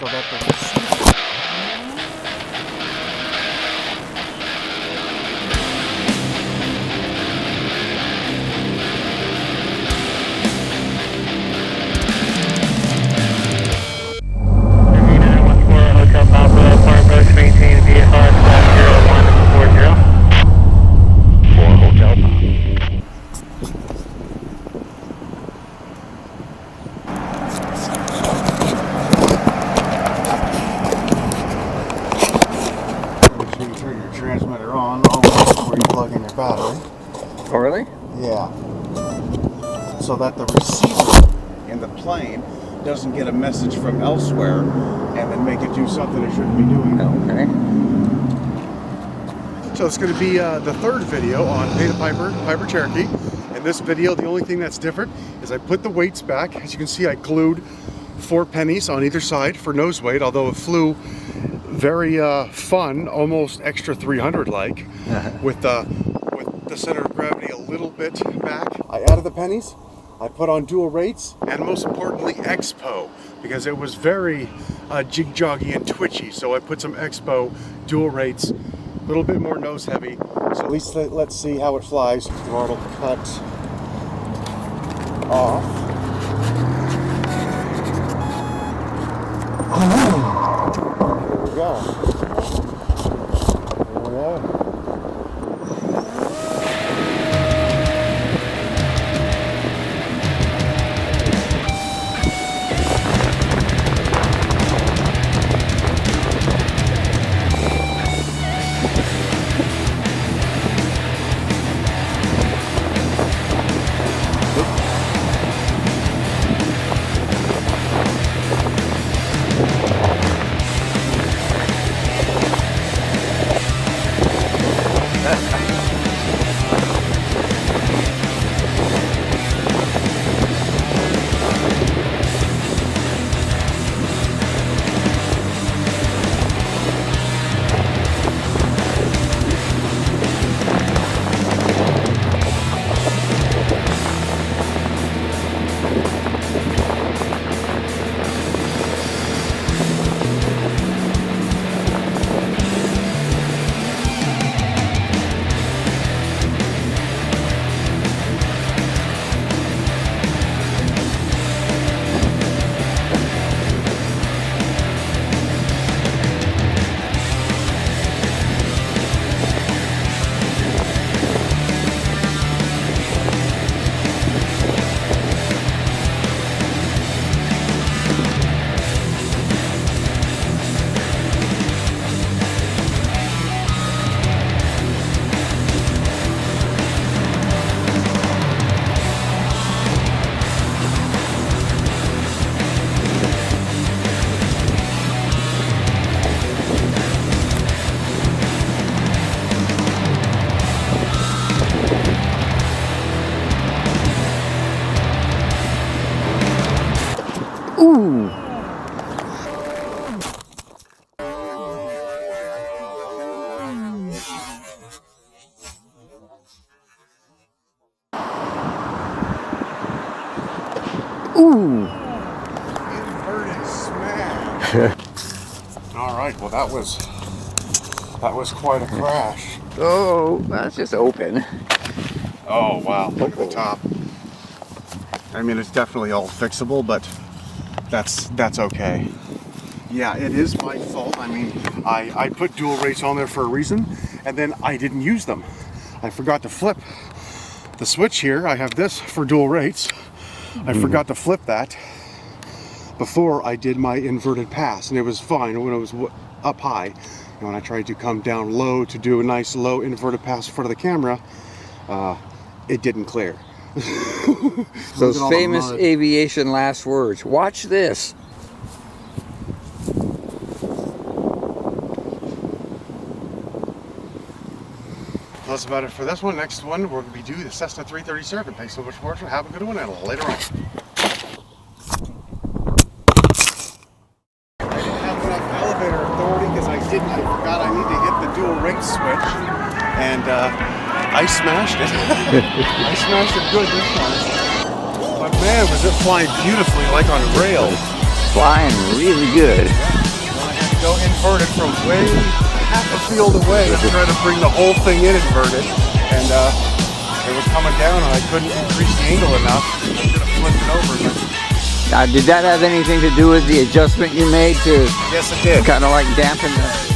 so that the receiver transmitter on almost before you plug in your battery. Oh, really? Yeah. So that the receiver in the plane doesn't get a message from elsewhere and then make it do something it shouldn't be doing. Okay. So it's going to be the third video on Beta Piper Cherokee. In this video, the only thing that's different is I put the weights back. As you can see, I glued 4 pennies on either side for nose weight, although it flew very fun, almost extra 300 like, with the center of gravity a little bit back. I added the pennies, I put on dual rates, and most importantly expo, because it was very jig-joggy and twitchy, so I put some expo dual rates, a little bit more nose heavy. So at least let's see how it flies. Throttle cut off. Here we go. Here we go. Ooh. Ooh. Inverted smash. All right. Well, that was quite a crash. Oh, that's just open. Oh wow! Look at the top. I mean, it's definitely all fixable, but that's okay. Yeah, it is my fault. I mean, I put dual rates on there for a reason, and then I didn't use them. I forgot to flip the switch here. I have this for dual rates. I forgot to flip that before I did my inverted pass, and it was fine when it was up high. And when I tried to come down low to do a nice low inverted pass in front of the camera, it didn't clear. Those famous aviation last words. Watch this. That's about it for this one. Next one, we're going to be doing the Cessna 337. Thanks so much for watching. Have a good one, and later on. I didn't have enough elevator authority because I forgot I need to hit the dual rate switch, and I smashed it. I smashed it good this time. But man, was it flying beautifully, like on rails. Flying really good. go inverted from way half a field away and try to bring the whole thing in inverted. And it was coming down and I couldn't increase the angle enough. I should have flipped it over. Did that have anything to do with the adjustment you made to Yes, it did. kind of like dampen the...